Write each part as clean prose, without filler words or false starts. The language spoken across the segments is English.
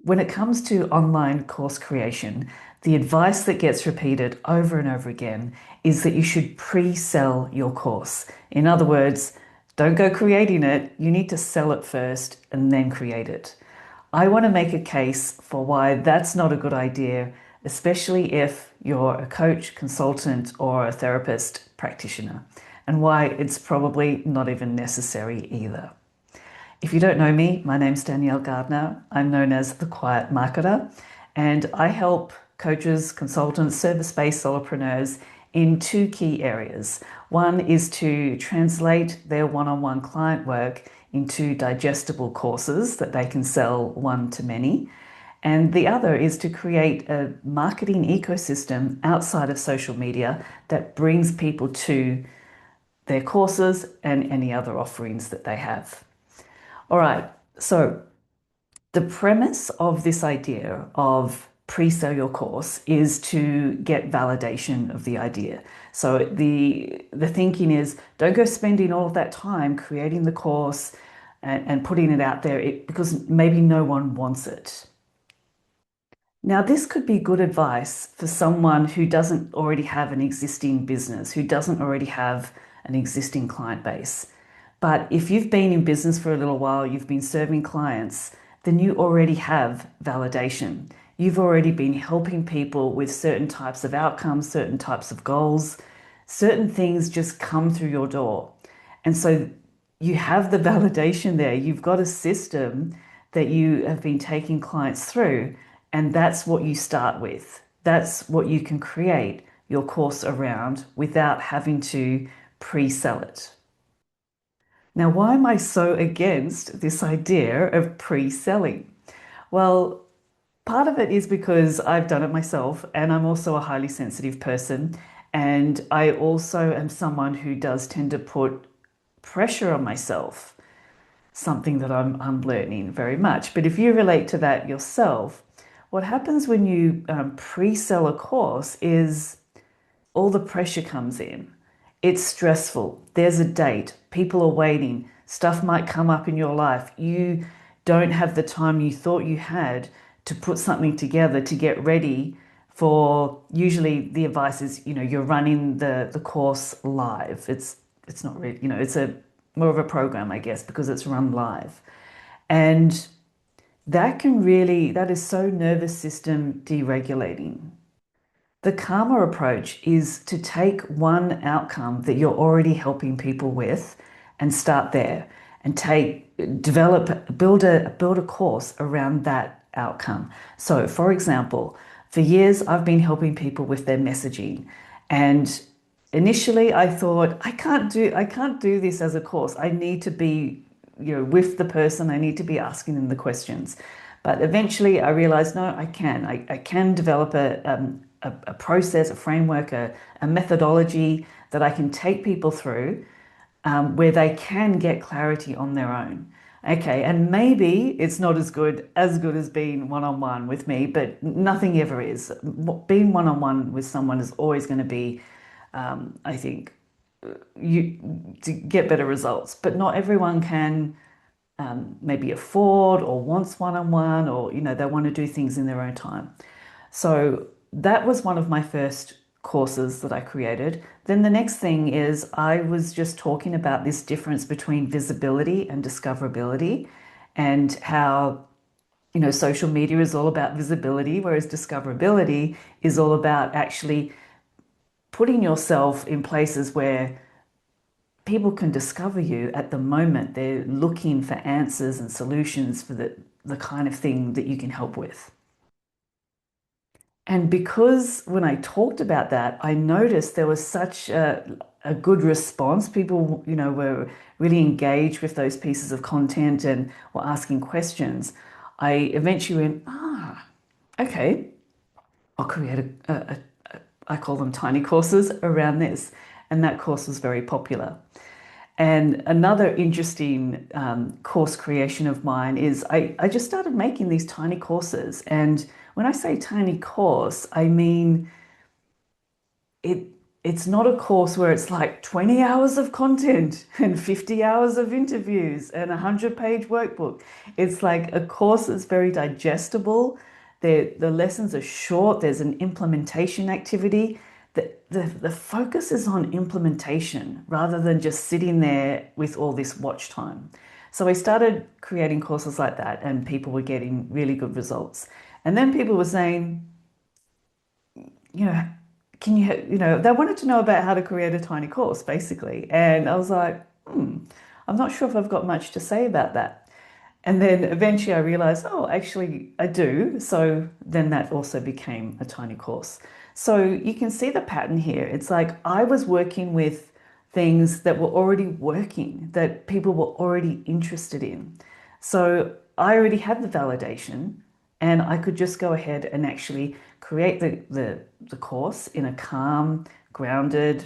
when it comes to online course creation, the advice that gets repeated over and over again is that you should pre-sell your course. In other words, don't go creating it. You need to sell it first and then create it. I want to make a case for why that's not a good idea, especially if you're a coach, consultant, or a therapist practitioner, and why it's probably not even necessary either. If you don't know me, my name's Danielle Gardner. I'm known as the Quiet Marketer, and I help coaches, consultants, service-based solopreneurs in two key areas. One is to translate their one-on-one client work into digestible courses that they can sell one to many. And the other is to create a marketing ecosystem outside of social media that brings people to their courses and any other offerings that they have. All right, so the premise of this idea of pre-sell your course is to get validation of the idea. So the thinking is don't go spending all of that time creating the course and putting it out there because maybe no one wants it. Now, this could be good advice for someone who doesn't already have an existing business, who doesn't already have an existing client base. But if you've been in business for a little while, you've been serving clients, then you already have validation. You've already been helping people with certain types of outcomes, certain types of goals. Certain things just come through your door. And so you have the validation there. You've got a system that you have been taking clients through, and that's what you start with. That's what you can create your course around without having to pre-sell it. Now, why am I so against this idea of pre-selling? Well, part of it is because I've done it myself, and I'm also a highly sensitive person. And I also am someone who does tend to put pressure on myself, something that I'm learning very much. But if you relate to that yourself, what happens when you pre-sell a course is all the pressure comes in. It's stressful. There's a date. People are waiting. Stuff might come up in your life. You don't have the time you thought you had to put something together to get ready for, usually the advice is, you're running the course live. It's not really, it's a more of a program, I guess, because it's run live. And that is so nervous system deregulating. The calmer approach is to take one outcome that you're already helping people with and start there and build a course around that outcome. So, for example, for years I've been helping people with their messaging, and initially I thought I can't do this as a course. I need to be, with the person. I need to be asking them the questions. But eventually I realized, no, I can. I can develop a process, a framework, a methodology that I can take people through where they can get clarity on their own. Okay, and maybe it's not as good as being one-on-one with me, but nothing ever is. Being one-on-one with someone is always going to be, I think, you to get better results. But not everyone can maybe afford or wants one-on-one, or they want to do things in their own time. So that was one of my first courses that I created. Then the next thing is I was just talking about this difference between visibility and discoverability, and how social media is all about visibility, whereas discoverability is all about actually putting yourself in places where people can discover you at the moment they're looking for answers and solutions for the kind of thing that you can help with. And because when I talked about that, I noticed there was such a good response. People, were really engaged with those pieces of content and were asking questions. I eventually went, okay, I'll create I call them tiny courses around this. And that course was very popular. And another interesting course creation of mine is I just started making these tiny courses. And when I say tiny course, I mean it. it's not a course where it's like 20 hours of content and 50 hours of interviews and a 100-page workbook. It's like a course that's very digestible. The lessons are short. There's an implementation activity. The focus is on implementation rather than just sitting there with all this watch time. So I started creating courses like that, and people were getting really good results. And then people were saying, you know, can they wanted to know about how to create a tiny course, basically. And I was like, I'm not sure if I've got much to say about that. And then eventually I realized, oh, actually, I do. So then that also became a tiny course. So you can see the pattern here. It's like I was working with things that were already working, that people were already interested in. So I already had the validation, and I could just go ahead and actually create the course in a calm, grounded,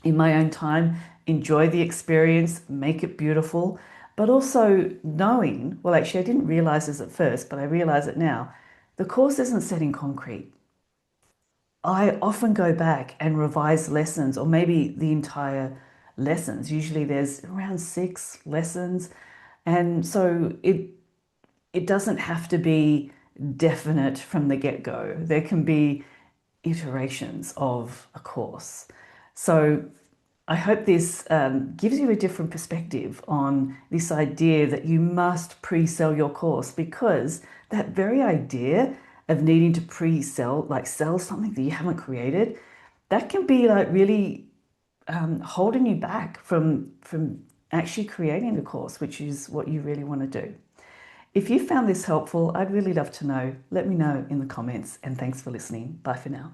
in my own time, enjoy the experience, make it beautiful, but also knowing, well, actually, I didn't realize this at first, but I realize it now. The course isn't set in concrete. I often go back and revise lessons, or maybe the entire lessons. Usually there's around 6 lessons. And so it doesn't have to be definite from the get-go. There can be iterations of a course. So I hope this gives you a different perspective on this idea that you must pre-sell your course, because that very idea of needing to pre-sell, like sell something that you haven't created, that can be like really holding you back from actually creating the course, which is what you really want to do. If you found this helpful, I'd really love to know. Let me know in the comments, and thanks for listening. Bye for now.